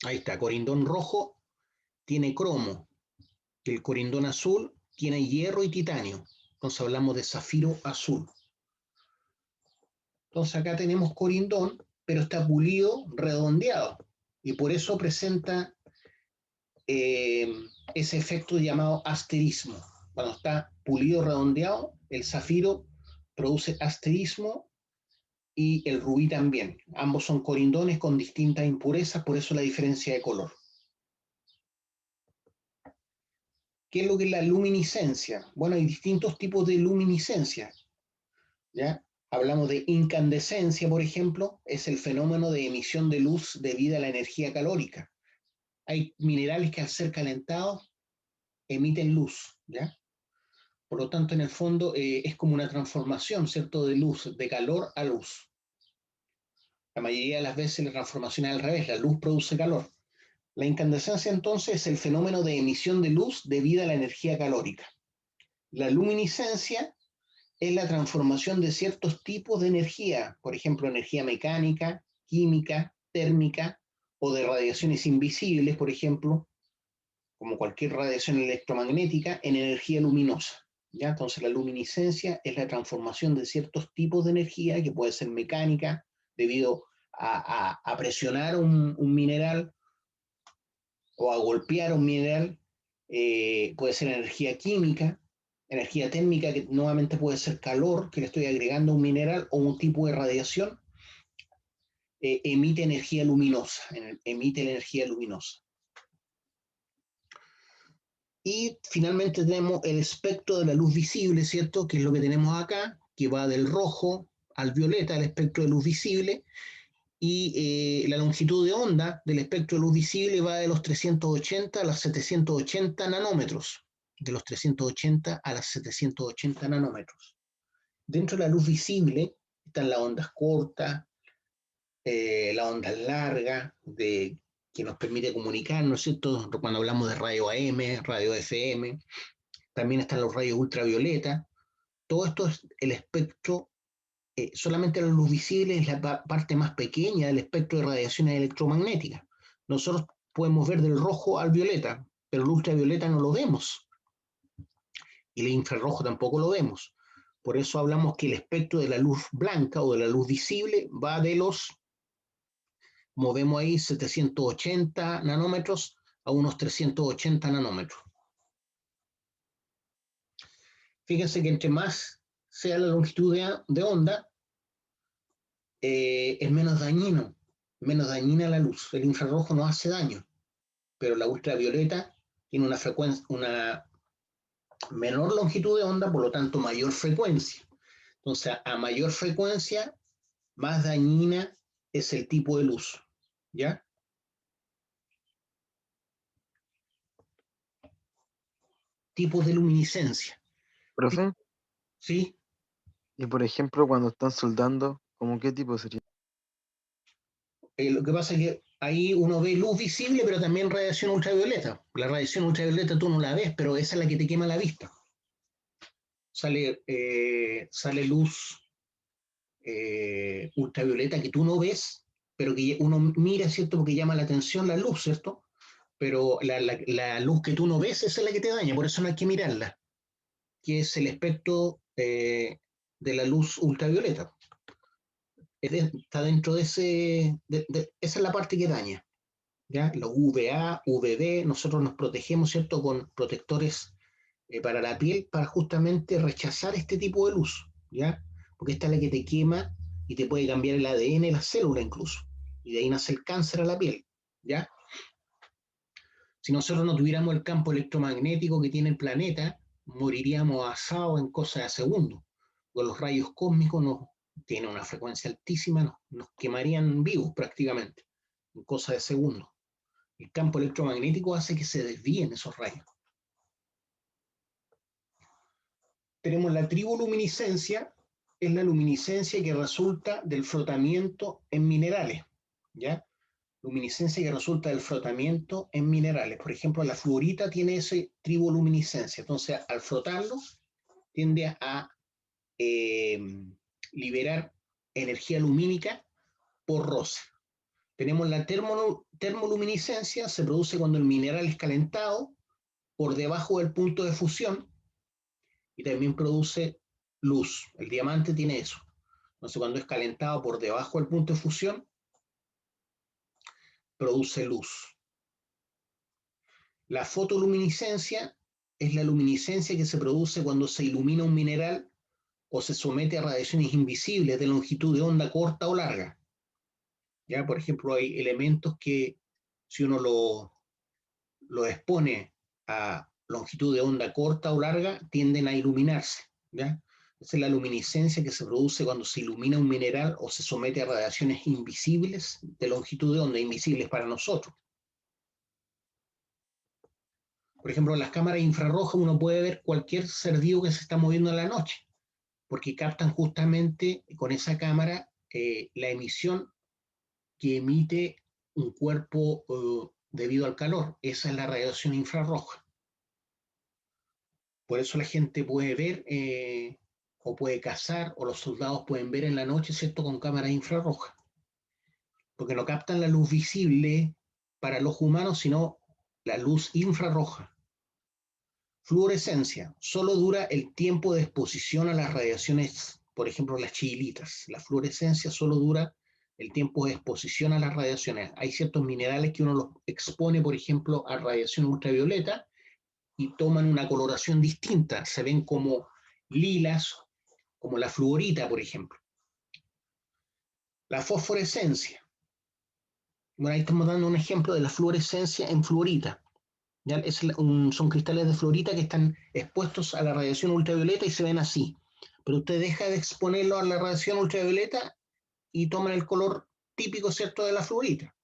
Ahí está, corindón rojo tiene cromo, el corindón azul tiene hierro y titanio. Entonces hablamos de zafiro azul. Entonces acá tenemos corindón, pero está pulido, redondeado, y por eso presenta ese efecto llamado asterismo. Cuando está pulido, redondeado, el zafiro produce asterismo y el rubí también. Ambos son corindones con distintas impurezas, por eso la diferencia de color. ¿Qué es lo que es la luminiscencia? Bueno, hay distintos tipos de luminiscencia, ¿ya? Hablamos de incandescencia, por ejemplo, es el fenómeno de emisión de luz debido a la energía calórica. Hay minerales que al ser calentados emiten luz, ¿ya? Por lo tanto, en el fondo es como una transformación, ¿cierto?, de luz, de calor a luz. La mayoría de las veces la transformación es al revés, la luz produce calor. La incandescencia entonces es el fenómeno de emisión de luz debido a la energía calórica. La luminiscencia es la transformación de ciertos tipos de energía, por ejemplo, energía mecánica, química, térmica o de radiaciones invisibles, por ejemplo, como cualquier radiación electromagnética, en energía luminosa. ¿Ya? Entonces la luminiscencia es la transformación de ciertos tipos de energía, que puede ser mecánica, debido a presionar un mineral o a golpear un mineral, puede ser energía química, energía térmica, que nuevamente puede ser calor que le estoy agregando a un mineral o un tipo de radiación, emite energía luminosa, emite la energía luminosa. Y finalmente tenemos el espectro de la luz visible, ¿cierto? Que es lo que tenemos acá, que va del rojo al violeta, el espectro de luz visible, y la longitud de onda del espectro de luz visible va de los 380 a los 780 nanómetros, de los 380 a las 780 nanómetros. Dentro de la luz visible están las ondas cortas, las ondas largas, que nos permite comunicar, ¿no es cierto? Cuando hablamos de radio AM, radio FM, también están los rayos ultravioleta. Todo esto es el espectro. Solamente la luz visible es la parte más pequeña del espectro de radiaciones electromagnéticas. Nosotros podemos ver del rojo al violeta, pero el ultravioleta no lo vemos. Y el infrarrojo tampoco lo vemos. Por eso hablamos que el espectro de la luz blanca o de la luz visible va de los, como vemos ahí, 780 nanómetros a unos 380 nanómetros. Fíjense que entre más sea la longitud de onda, es menos dañina la luz. El infrarrojo no hace daño, pero la ultravioleta tiene una frecuencia, una menor longitud de onda, por lo tanto mayor frecuencia. Entonces, a mayor frecuencia, más dañina es el tipo de luz, ¿ya? Tipos de luminiscencia, Profe, ¿sí? y por ejemplo, cuando están soldando, ¿cómo qué tipo sería? Lo que pasa es que ahí uno ve luz visible, pero también radiación ultravioleta. La radiación ultravioleta tú no la ves, pero esa es la que te quema la vista. Sale luz ultravioleta que tú no ves, pero que uno mira, ¿cierto? Porque llama la atención la luz, ¿cierto? Pero la luz que tú no ves, esa es la que te daña, por eso no hay que mirarla, que es el espectro de la luz ultravioleta. Está dentro de esa es la parte que daña, ¿ya? Los UVA, UVB, nosotros nos protegemos, ¿cierto? Con protectores para la piel, para justamente rechazar este tipo de luz, ¿ya? Porque esta es la que te quema y te puede cambiar el ADN de la célula incluso, y de ahí nace el cáncer a la piel, ¿ya? Si nosotros no tuviéramos el campo electromagnético que tiene el planeta, moriríamos asados en cosas de segundos. Con los rayos cósmicos tienen una frecuencia altísima, nos quemarían vivos prácticamente, en cosas de segundos. El campo electromagnético hace que se desvíen esos rayos. Tenemos la triboluminiscencia, es la luminiscencia que resulta del frotamiento en minerales, ¿ya? Luminiscencia que resulta del frotamiento en minerales. Por ejemplo, la fluorita tiene ese triboluminiscencia. Entonces, al frotarlo, tiende a eh, liberar energía lumínica por roce. Tenemos la termoluminiscencia, se produce cuando el mineral es calentado por debajo del punto de fusión y también produce luz. El diamante tiene eso. Entonces, cuando es calentado por debajo del punto de fusión, produce luz. La fotoluminiscencia es la luminiscencia que se produce cuando se ilumina un mineral o se somete a radiaciones invisibles de longitud de onda corta o larga. ¿Ya? Por ejemplo, hay elementos que si uno lo expone a longitud de onda corta o larga, tienden a iluminarse. ¿Ya? Esa es la luminiscencia que se produce cuando se ilumina un mineral o se somete a radiaciones invisibles de longitud de onda, invisibles para nosotros. Por ejemplo, en las cámaras infrarrojas uno puede ver cualquier ser vivo que se está moviendo en la noche, porque captan justamente con esa cámara la emisión que emite un cuerpo debido al calor. Esa es la radiación infrarroja. Por eso la gente puede ver o puede cazar, o los soldados pueden ver en la noche, ¿cierto?, con cámaras infrarrojas, porque no captan la luz visible para los humanos, sino la luz infrarroja. Fluorescencia, solo dura el tiempo de exposición a las radiaciones, por ejemplo, las chilitas. La fluorescencia solo dura el tiempo de exposición a las radiaciones. Hay ciertos minerales que uno los expone, por ejemplo, a radiación ultravioleta y toman una coloración distinta, se ven como lilas, como la fluorita, por ejemplo. La fosforescencia. Bueno, ahí estamos dando un ejemplo de la fluorescencia en fluorita. ¿Ya? Son cristales de fluorita que están expuestos a la radiación ultravioleta y se ven así. Pero usted deja de exponerlo a la radiación ultravioleta y toman el color típico, ¿cierto?, de la fluorita.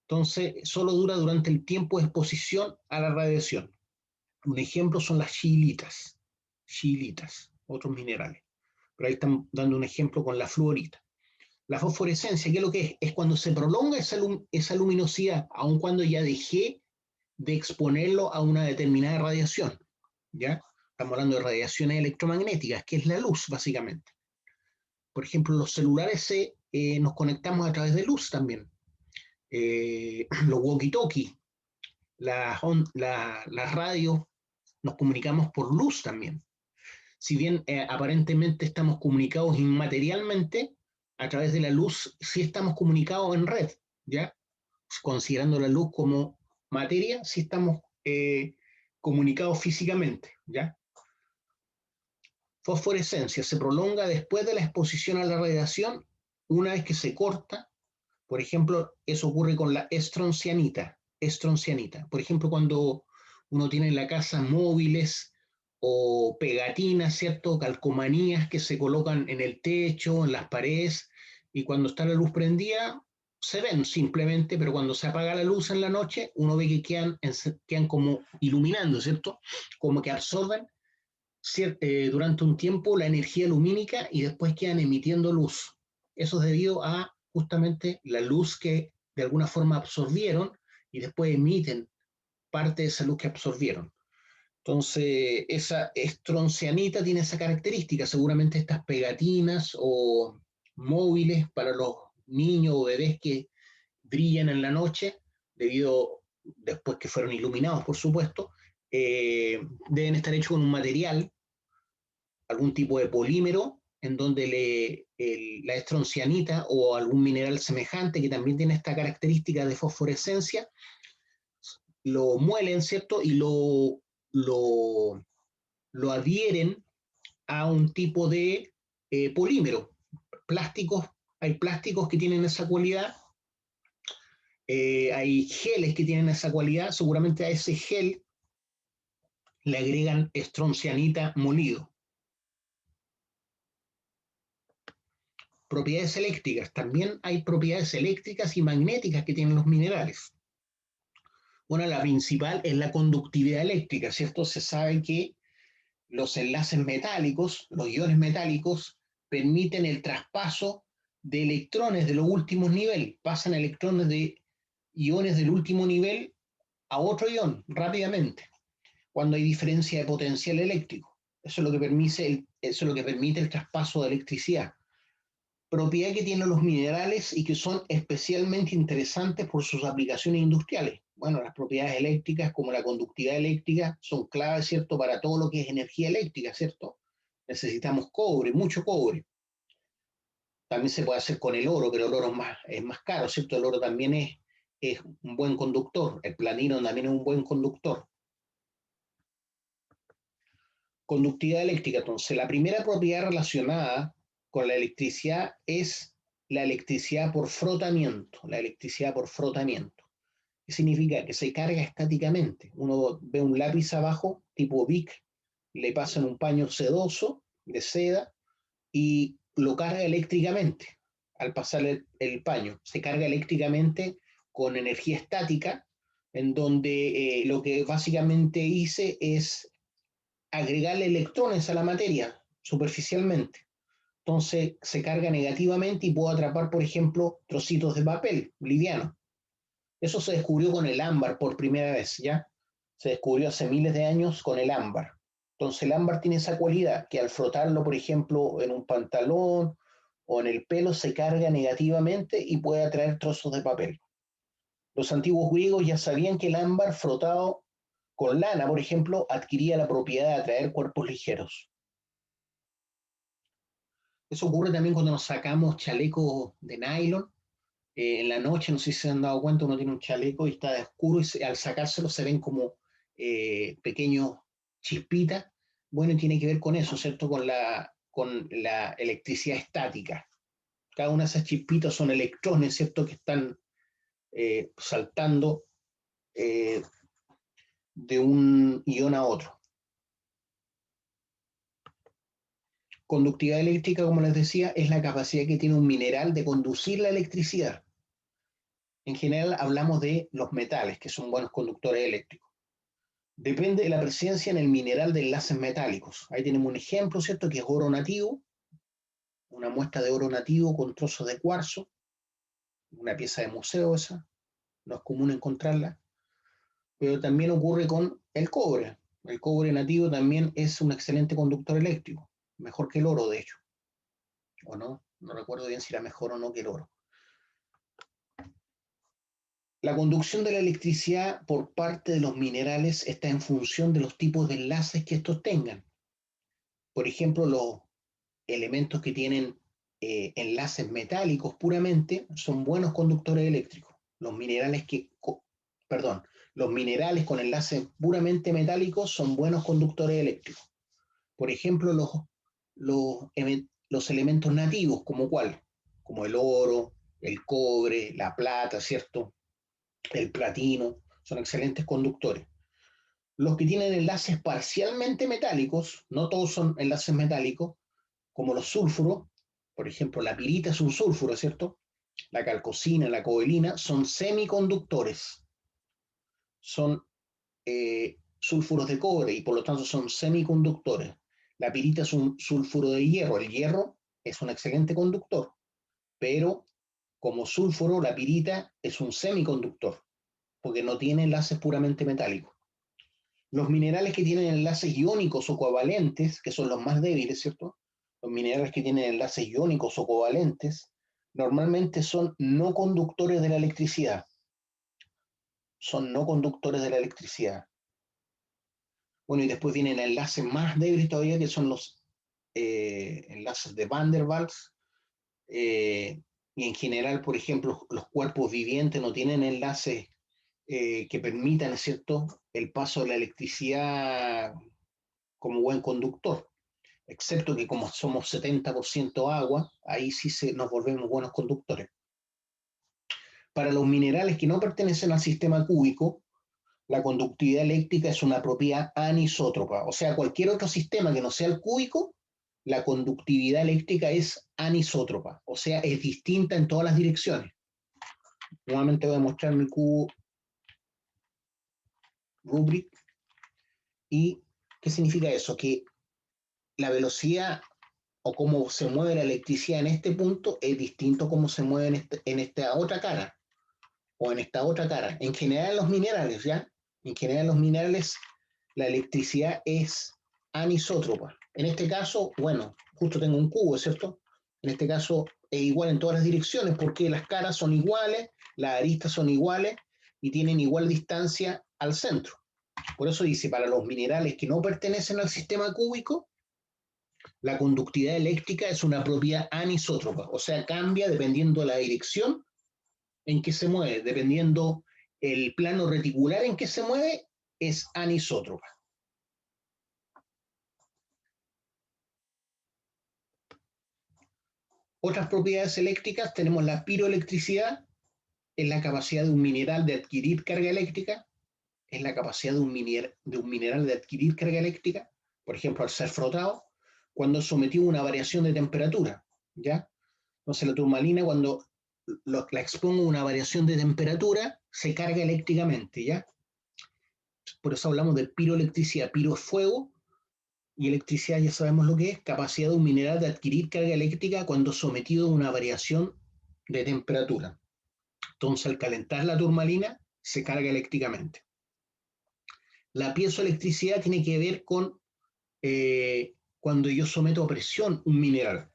Entonces, solo dura durante el tiempo de exposición a la radiación. Un ejemplo son las chilitas, otros minerales. Pero ahí están dando un ejemplo con la fluorita. La fosforescencia, ¿qué es lo que es? Es cuando se prolonga esa luminosidad, aun cuando ya dejé de exponerlo a una determinada radiación. ¿Ya? Estamos hablando de radiaciones electromagnéticas, que es la luz, básicamente. Por ejemplo, los celulares nos conectamos a través de luz también. Los walkie-talkie, las radios, nos comunicamos por luz también. Si bien aparentemente estamos comunicados inmaterialmente, a través de la luz sí estamos comunicados en red, ¿ya? Considerando la luz como materia, sí estamos comunicados físicamente, ¿ya? Fosforescencia se prolonga después de la exposición a la radiación, una vez que se corta. Por ejemplo, eso ocurre con la estroncianita. Por ejemplo, cuando uno tiene en la casa móviles o pegatinas, ¿cierto?, calcomanías que se colocan en el techo, en las paredes, y cuando está la luz prendida, se ven simplemente, pero cuando se apaga la luz en la noche, uno ve que quedan como iluminando, ¿cierto? Como que absorben durante un tiempo la energía lumínica y después quedan emitiendo luz. Eso es debido a justamente la luz que de alguna forma absorbieron y después emiten parte de esa luz que absorbieron. Entonces, esa estroncianita tiene esa característica. Seguramente estas pegatinas o móviles para los niños o bebés que brillan en la noche, después que fueron iluminados, por supuesto, deben estar hechos con un material, algún tipo de polímero, en donde la estroncianita o algún mineral semejante que también tiene esta característica de fosforescencia, lo muelen, ¿cierto? Y lo adhieren a un tipo de polímero. Plásticos, hay plásticos que tienen esa cualidad, hay geles que tienen esa cualidad, seguramente a ese gel le agregan estroncianita molido. Propiedades eléctricas, también hay propiedades eléctricas y magnéticas que tienen los minerales. Bueno, la principal es la conductividad eléctrica, ¿cierto? Se sabe que los enlaces metálicos, los iones metálicos, permiten el traspaso de electrones de los últimos niveles. Pasan electrones de iones del último nivel a otro ion rápidamente, cuando hay diferencia de potencial eléctrico. Eso es lo que permite el traspaso de electricidad. Propiedad que tienen los minerales y que son especialmente interesantes por sus aplicaciones industriales. Bueno, las propiedades eléctricas como la conductividad eléctrica son claves, ¿cierto?, para todo lo que es energía eléctrica, ¿cierto? Necesitamos cobre, mucho cobre. También se puede hacer con el oro, pero el oro es más caro, ¿cierto? El oro también es un buen conductor, el platino también es un buen conductor. Conductividad eléctrica, entonces, la primera propiedad relacionada con la electricidad es la electricidad por frotamiento. La electricidad por frotamiento. ¿Qué significa? Que se carga estáticamente. Uno ve un lápiz abajo, tipo Bic, le pasan un paño sedoso de seda y lo carga eléctricamente. Al pasar el paño, se carga eléctricamente con energía estática, en donde lo que básicamente hice es agregarle electrones a la materia superficialmente. Entonces se carga negativamente y puedo atrapar, por ejemplo, trocitos de papel liviano. Eso se descubrió con el ámbar por primera vez, ¿ya? Se descubrió hace miles de años con el ámbar. Entonces el ámbar tiene esa cualidad que al frotarlo, por ejemplo, en un pantalón o en el pelo, se carga negativamente y puede atraer trozos de papel. Los antiguos griegos ya sabían que el ámbar frotado con lana, por ejemplo, adquiría la propiedad de atraer cuerpos ligeros. Eso ocurre también cuando nos sacamos chalecos de nylon. En la noche, no sé si se han dado cuenta, uno tiene un chaleco y está oscuro y al sacárselo se ven como pequeños chispitas. Bueno, y tiene que ver con eso, ¿cierto? Con la electricidad estática. Cada una de esas chispitas son electrones, ¿cierto? Que están saltando eh, de un ion a otro. Conductividad eléctrica, como les decía, es la capacidad que tiene un mineral de conducir la electricidad. En general hablamos de los metales, que son buenos conductores eléctricos. Depende de la presencia en el mineral de enlaces metálicos. Ahí tenemos un ejemplo, ¿cierto? Que es oro nativo, una muestra de oro nativo con trozos de cuarzo, una pieza de museo esa, no es común encontrarla, pero también ocurre con el cobre. El cobre nativo también es un excelente conductor eléctrico, mejor que el oro, de hecho. ¿O no? No recuerdo bien si era mejor o no que el oro. La conducción de la electricidad por parte de los minerales está en función de los tipos de enlaces que estos tengan. Por ejemplo, los elementos que tienen enlaces metálicos puramente son buenos conductores eléctricos. Perdón, los minerales con enlaces puramente metálicos son buenos conductores eléctricos. Por ejemplo, los elementos nativos, como cuál, como el oro, el cobre, la plata, ¿cierto? El platino, son excelentes conductores. Los que tienen enlaces parcialmente metálicos, no todos son enlaces metálicos, como los sulfuros, por ejemplo, la pirita es un sulfuro, ¿cierto? La calcosina, la cobalina, son semiconductores, son sulfuros de cobre y por lo tanto son semiconductores. La pirita es un sulfuro de hierro, el hierro es un excelente conductor, pero como sulfuro, la pirita es un semiconductor, porque no tiene enlaces puramente metálicos. Los minerales que tienen enlaces iónicos o covalentes, que son los más débiles, ¿cierto? Los minerales que tienen enlaces iónicos o covalentes, normalmente son no conductores de la electricidad. Son no conductores de la electricidad. Bueno, y después vienen enlaces más débiles todavía, que son los enlaces de Van der Waals. Y en general, por ejemplo, los cuerpos vivientes no tienen enlaces que permitan, ¿cierto?, el paso de la electricidad como buen conductor, excepto que como somos 70% agua, ahí sí nos volvemos buenos conductores. Para los minerales que no pertenecen al sistema cúbico, la conductividad eléctrica es una propiedad anisótropa, o sea, cualquier otro sistema que no sea el cúbico, la conductividad eléctrica es anisótropa, o sea, es distinta en todas las direcciones. Nuevamente voy a mostrar mi cubo Rubik. ¿Y qué significa eso? Que la velocidad o cómo se mueve la electricidad en este punto es distinto a cómo se mueve en esta otra cara o en esta otra cara. En general los minerales, ¿ya? En general los minerales, la electricidad es anisótropa. En este caso, bueno, justo tengo un cubo, ¿cierto? En este caso es igual en todas las direcciones porque las caras son iguales, las aristas son iguales y tienen igual distancia al centro. Por eso dice, para los minerales que no pertenecen al sistema cúbico, la conductividad eléctrica es una propiedad anisótropa, o sea, cambia dependiendo de la dirección en que se mueve, dependiendo el plano reticular en que se mueve, es anisótropa. Otras propiedades eléctricas, tenemos la piroelectricidad, es la capacidad de un mineral de adquirir carga eléctrica, es la capacidad de un mineral de adquirir carga eléctrica, por ejemplo, al ser frotado, cuando es sometido a una variación de temperatura, ¿ya? Entonces la turmalina, cuando la expongo a una variación de temperatura, se carga eléctricamente, ¿ya? Por eso hablamos de piroelectricidad. Piro es fuego y electricidad ya sabemos lo que es, capacidad de un mineral de adquirir carga eléctrica cuando sometido a una variación de temperatura. Entonces, al calentar la turmalina, se carga eléctricamente. La piezoelectricidad tiene que ver con cuando yo someto a presión un mineral.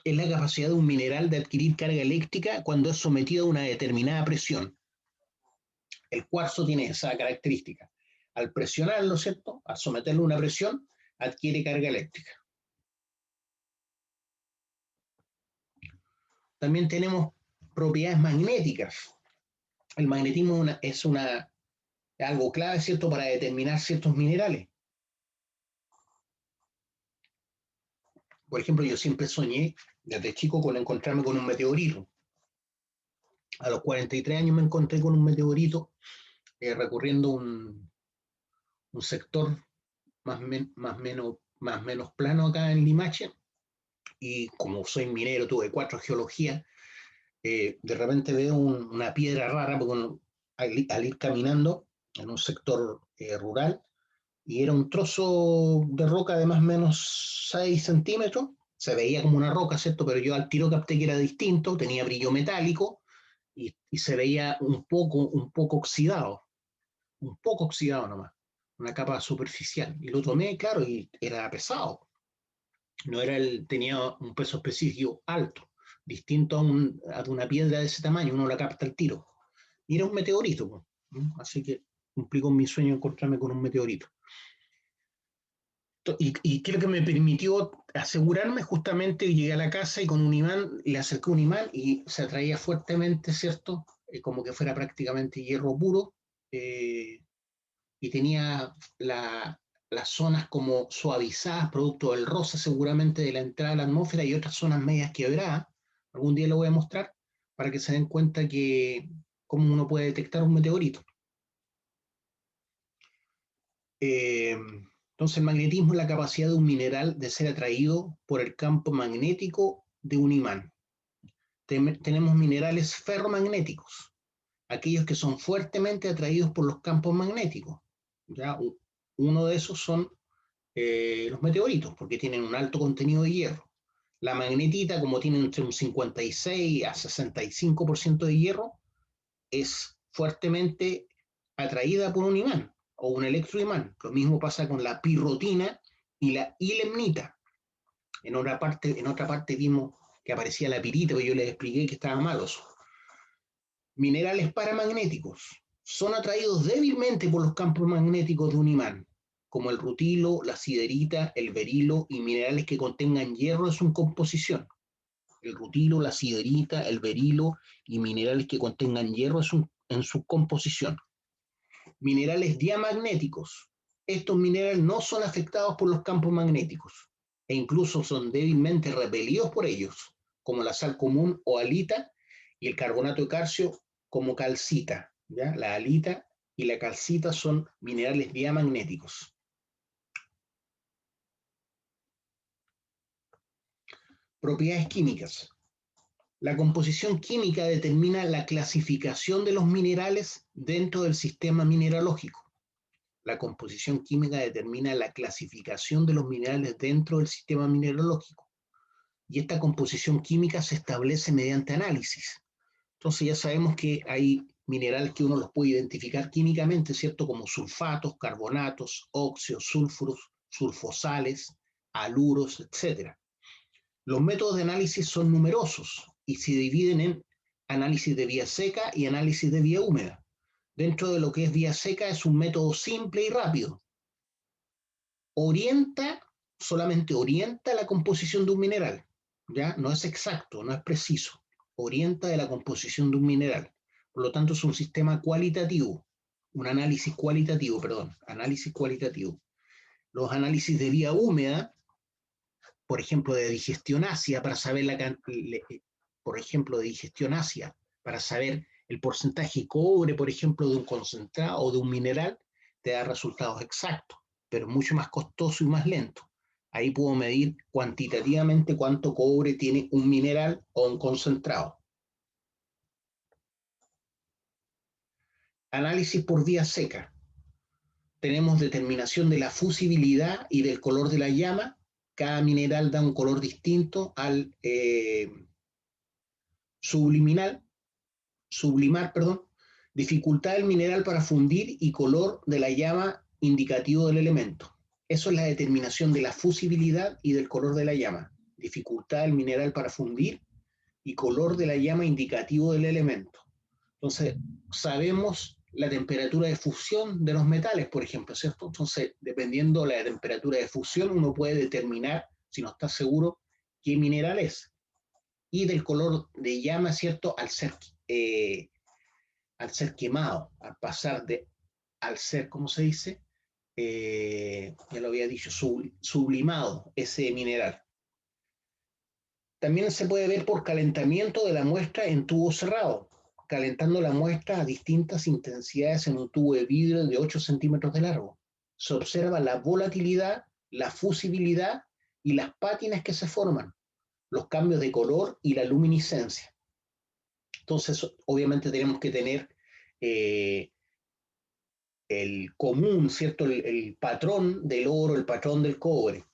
Es la capacidad de un mineral de adquirir carga eléctrica cuando es sometido a una determinada presión. El cuarzo tiene esa característica. Al presionarlo, ¿cierto? Al someterlo a una presión, adquiere carga eléctrica. También tenemos propiedades magnéticas. El magnetismo es algo clave, ¿cierto?, para determinar ciertos minerales. Por ejemplo, yo siempre soñé desde chico con encontrarme con un meteorito. A los 43 años me encontré con un meteorito recorriendo un sector más menos plano acá en Limache, y como soy minero, tuve 4 geologías, de repente veo una piedra rara porque al ir caminando en un sector rural, y era un trozo de roca de más o menos 6 centímetros, se veía como una roca, ¿cierto? Pero yo al tiro capté que era distinto, tenía brillo metálico, y se veía un poco oxidado nomás, una capa superficial. Y lo tomé, claro, y era pesado. No era tenía un peso específico alto, distinto a una piedra de ese tamaño, uno la capta al tiro. Y era un meteorito, ¿no? Así que cumplí con mi sueño encontrarme con un meteorito. Y creo que me permitió asegurarme, justamente llegué a la casa y con un imán, le acerqué un imán y se atraía fuertemente, ¿cierto? Como que fuera prácticamente hierro puro, eh, y tenía las zonas como suavizadas, producto del roce seguramente de la entrada a la atmósfera, y otras zonas medias quebradas. Algún día lo voy a mostrar para que se den cuenta que cómo uno puede detectar un meteorito. Entonces, el magnetismo es la capacidad de un mineral de ser atraído por el campo magnético de un imán. Tenemos minerales ferromagnéticos, aquellos que son fuertemente atraídos por los campos magnéticos. ¿Ya? Uno de esos son los meteoritos, porque tienen un alto contenido de hierro. La magnetita, como tiene entre un 56 a 65% de hierro, es fuertemente atraída por un imán o un electroimán. Lo mismo pasa con la pirrotina y la ilemnita. En otra parte vimos que aparecía la pirita, pero yo les expliqué que estaba malo eso. Minerales paramagnéticos son atraídos débilmente por los campos magnéticos de un imán, como el rutilo, la siderita, el berilo y minerales que contengan hierro en su composición. El rutilo, la siderita, el berilo y minerales que contengan hierro en su composición. Minerales diamagnéticos. Estos minerales no son afectados por los campos magnéticos e incluso son débilmente repelidos por ellos, como la sal común o halita, y el carbonato de calcio como calcita. ¿Ya? La halita y la calcita son minerales diamagnéticos. Propiedades químicas. La composición química determina la clasificación de los minerales dentro del sistema mineralógico. La composición química determina la clasificación de los minerales dentro del sistema mineralógico. Y esta composición química se establece mediante análisis. Entonces ya sabemos que hay minerales que uno los puede identificar químicamente, ¿cierto? Como sulfatos, carbonatos, óxidos, sulfuros, sulfosales, haluros, etc. Los métodos de análisis son numerosos y se dividen en análisis de vía seca y análisis de vía húmeda. Dentro de lo que es vía seca es un método simple y rápido. Solamente orienta la composición de un mineral, ¿ya? No es exacto, no es preciso. Orienta de la composición de un mineral. Por lo tanto, es un sistema cualitativo, análisis cualitativo. Los análisis de vía húmeda, por ejemplo, de digestión ácida, para saber el porcentaje de cobre, por ejemplo, de un concentrado o de un mineral, te da resultados exactos, pero mucho más costoso y más lento. Ahí puedo medir cuantitativamente cuánto cobre tiene un mineral o un concentrado. Análisis por vía seca. tenemos determinación de la fusibilidad y del color de la llama. Cada mineral da un color distinto al sublimar, perdón. Dificultad del mineral para fundir y color de la llama indicativo del elemento. Eso es la determinación de la fusibilidad y del color de la llama. Dificultad del mineral para fundir y color de la llama indicativo del elemento. Entonces, sabemos la temperatura de fusión de los metales, por ejemplo, ¿cierto? Entonces, dependiendo de la temperatura de fusión, uno puede determinar, si no está seguro, qué mineral es. Y del color de llama, ¿cierto? Al ser quemado, al pasar al ser, ¿cómo se dice? Ya lo había dicho, sublimado ese mineral. También se puede ver por calentamiento de la muestra en tubo cerrado, calentando la muestra a distintas intensidades en un tubo de vidrio de 8 centímetros de largo. Se observa la volatilidad, la fusibilidad y las pátinas que se forman, los cambios de color y la luminiscencia. Entonces, obviamente tenemos que tener el común, ¿cierto? El patrón del oro, el patrón del cobre.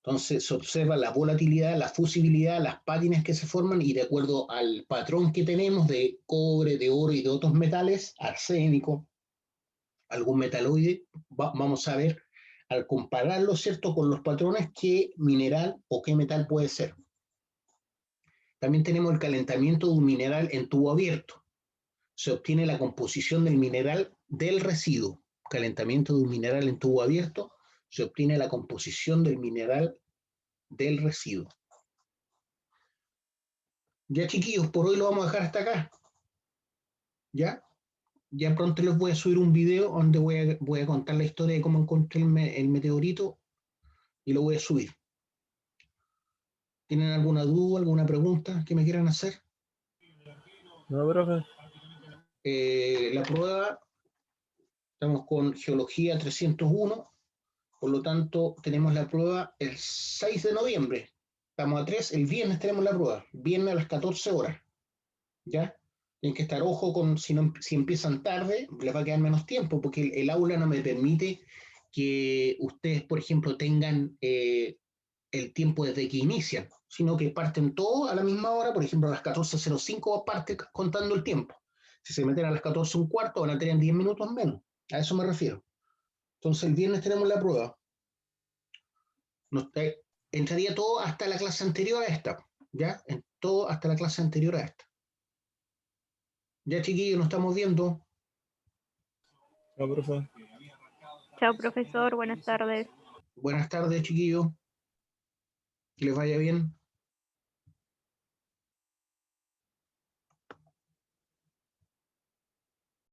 Entonces se observa la volatilidad, la fusibilidad, las pátinas que se forman y de acuerdo al patrón que tenemos de cobre, de oro y de otros metales, arsénico, algún metaloide, vamos a ver al compararlo, ¿cierto?, con los patrones qué mineral o qué metal puede ser. También tenemos el calentamiento de un mineral en tubo abierto. Se obtiene la composición del mineral del residuo. Calentamiento de un mineral en tubo abierto, se obtiene la composición del mineral del residuo. Ya, chiquillos, por hoy lo vamos a dejar hasta acá. ¿Ya? Ya pronto les voy a subir un video donde voy a contar la historia de cómo encontré el meteorito y lo voy a subir. ¿Tienen alguna duda, alguna pregunta que me quieran hacer? No, profe. La prueba, estamos con Geología 301, por lo tanto tenemos la prueba el 6 de noviembre. Estamos a 3, el viernes tenemos la prueba, viernes a las 14 horas. ¿Ya? Tienen que estar ojo con si empiezan tarde, les va a quedar menos tiempo, porque el aula no me permite que ustedes, por ejemplo, tengan el tiempo desde que inician, sino que parten todos a la misma hora, por ejemplo, a las 14:05 parte contando el tiempo. Si se meten a las 14:15 van a tener 10 minutos menos. A eso me refiero. Entonces el viernes tenemos la prueba. Entraría todo hasta la clase anterior a esta, ¿ya? Todo hasta la clase anterior a esta. Ya, chiquillos, nos estamos viendo. Chao, profe. Chao, profesor. Buenas tardes. Buenas tardes, chiquillos. Que les vaya bien.